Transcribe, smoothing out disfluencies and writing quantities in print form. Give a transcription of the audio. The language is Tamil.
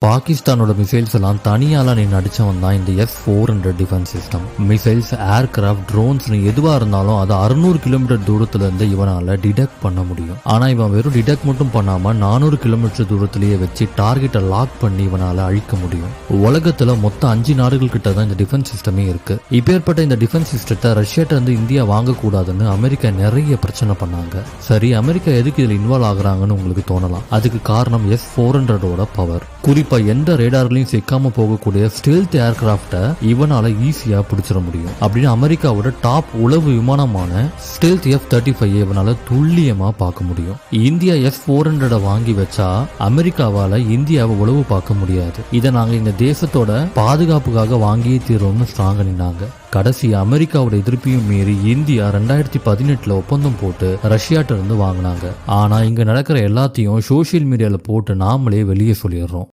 பாகிஸ்தானோட மிசைல்ஸ் எல்லாம் தனியால நீ நடிச்சவன் தான் இந்த S-400 defence system. Missiles, aircraft, drones எதுவா இருந்தாலும் அதை 600 கிலோமீட்டர் தூரத்துல இருந்து இவனால டிடெக்ட் பண்ண முடியும். ஆனா இவன் வெறும் டிடெக்ட் மட்டும் பண்ணாம 400 கிலோமீட்டர் தூரத்திலேயே வச்சு டார்கெட்டை லாக் பண்ணி இவனால அழிக்க முடியும். உலகத்துல மொத்தம் 5 நாடுகள் கிட்ட தான் இந்த டிஃபென்ஸ் சிஸ்டமே இருக்கு. இப்பேற்பட்ட இந்த டிஃபென்ஸ் சிஸ்டத்தை ரஷ்யாட்ட இருந்து இந்தியா வாங்கக்கூடாதுன்னு அமெரிக்கா நிறைய பிரச்சனை பண்ணாங்க. சரி, அமெரிக்கா எதுக்கு இதுல இன்வால்வ் ஆகுறாங்கன்னு உங்களுக்கு தோணலாம். அதுக்கு காரணம் S-400 பவர். குறிப்பா எந்த ரேடார்களையும் சிக்காம போகக்கூடிய ஸ்டெல்த் ஏர்கிராஃப்ட இவனால ஈஸியா பிடிச்சிட முடியும் அப்படின்னு அமெரிக்காவோட டாப் உளவு விமானமான ஸ்டெல்த் F-35 இவனால துல்லியமா பார்க்க முடியும். இந்தியா S-400 வாங்கி வச்சா அமெரிக்காவால இந்தியாவை உளவு பார்க்க முடியாது. இதை நாங்க இந்த தேசத்தோட பாதுகாப்புக்காக வாங்கியே தீரோம்னு ஸ்ட்ராங்கா நின்னாங்க. கடைசி அமெரிக்காவோட எதிர்ப்பையும் மீறி இந்தியா 2018 ஒப்பந்தம் போட்டு ரஷ்யாட்ட இருந்து வாங்கினாங்க. ஆனா இங்க நடக்கிற எல்லாத்தையும் சோசியல் மீடியால போட்டு நாமளே வெளியே சொல்லிடுறோம்.